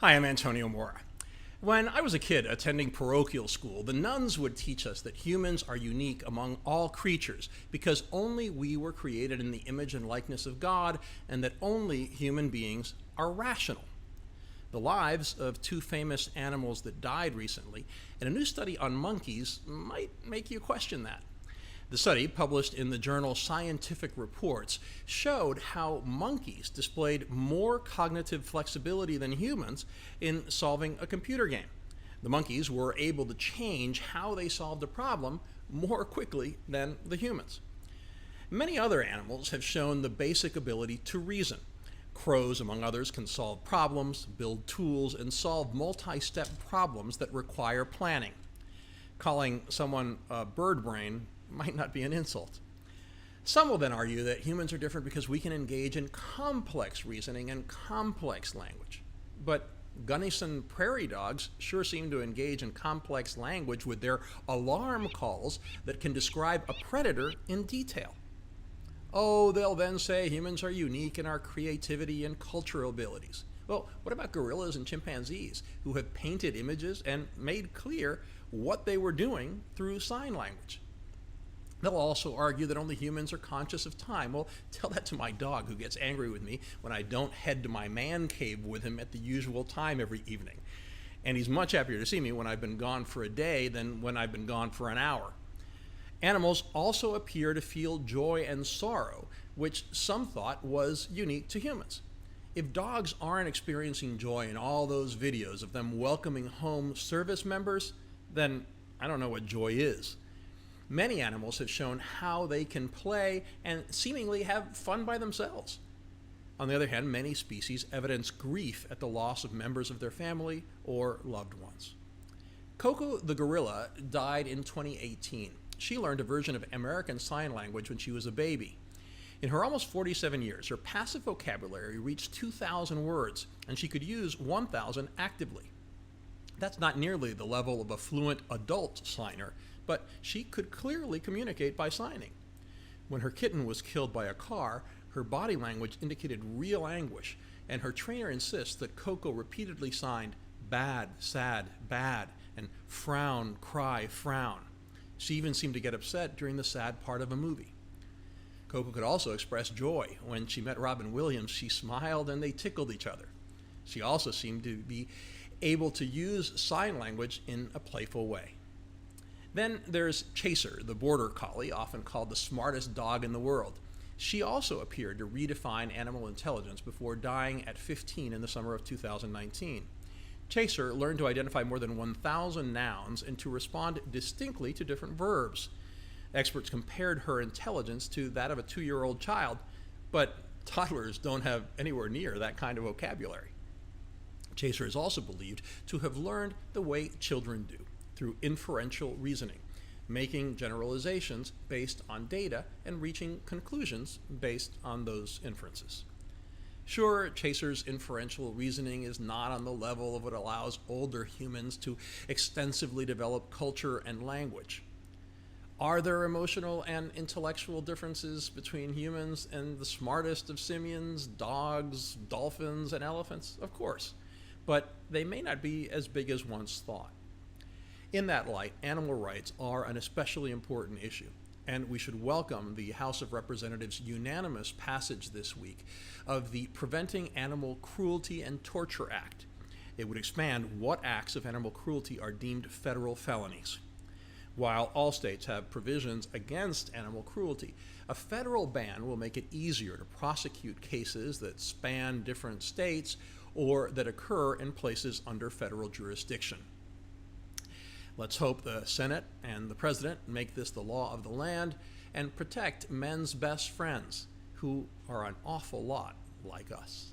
Hi, I'm Antonio Mora. When I was a kid attending parochial school, the nuns would teach us that humans are unique among all creatures because only we were created in the image and likeness of God and that only human beings are rational. The lives of two famous animals that died recently and a new study on monkeys might make you question that. The study, published in the journal Scientific Reports, showed how monkeys displayed more cognitive flexibility than humans in solving a computer game. The monkeys were able to change how they solved a problem more quickly than the humans. Many other animals have shown the basic ability to reason. Crows, among others, can solve problems, build tools, and solve multi-step problems that require planning. Calling someone a bird brain might not be an insult. Some will then argue that humans are different because we can engage in complex reasoning and complex language. But Gunnison prairie dogs sure seem to engage in complex language with their alarm calls that can describe a predator in detail. Oh, they'll then say humans are unique in our creativity and cultural abilities. Well, what about gorillas and chimpanzees who have painted images and made clear what they were doing through sign language? They'll also argue that only humans are conscious of time. Well, tell that to my dog who gets angry with me when I don't head to my man cave with him at the usual time every evening. And he's much happier to see me when I've been gone for a day than when I've been gone for an hour. Animals also appear to feel joy and sorrow, which some thought was unique to humans. If dogs aren't experiencing joy in all those videos of them welcoming home service members, then I don't know what joy is. Many animals have shown how they can play and seemingly have fun by themselves. On the other hand, many species evidence grief at the loss of members of their family or loved ones. Coco the gorilla died in 2018. She learned a version of American Sign Language when she was a baby. In her almost 47 years, her passive vocabulary reached 2,000 words, and she could use 1,000 actively. That's not nearly the level of a fluent adult signer, but she could clearly communicate by signing. When her kitten was killed by a car, her body language indicated real anguish, and her trainer insists that Coco repeatedly signed bad, sad, bad, and frown, cry, frown. She even seemed to get upset during the sad part of a movie. Coco could also express joy. When she met Robin Williams, she smiled and they tickled each other. She also seemed to be able to use sign language in a playful way. Then there's Chaser, the border collie, often called the smartest dog in the world. She also appeared to redefine animal intelligence before dying at 15 in the summer of 2019. Chaser learned to identify more than 1,000 nouns and to respond distinctly to different verbs. Experts compared her intelligence to that of a 2-year-old child, but toddlers don't have anywhere near that kind of vocabulary. Chaser is also believed to have learned the way children do, through inferential reasoning, making generalizations based on data and reaching conclusions based on those inferences. Sure, Chaser's inferential reasoning is not on the level of what allows older humans to extensively develop culture and language. Are there emotional and intellectual differences between humans and the smartest of simians, dogs, dolphins, and elephants? Of course, but they may not be as big as once thought. In that light, animal rights are an especially important issue, and we should welcome the House of Representatives' unanimous passage this week of the Preventing Animal Cruelty and Torture Act. It would expand what acts of animal cruelty are deemed federal felonies. While all states have provisions against animal cruelty, a federal ban will make it easier to prosecute cases that span different states or that occur in places under federal jurisdiction. Let's hope the Senate and the President make this the law of the land and protect men's best friends, who are an awful lot like us.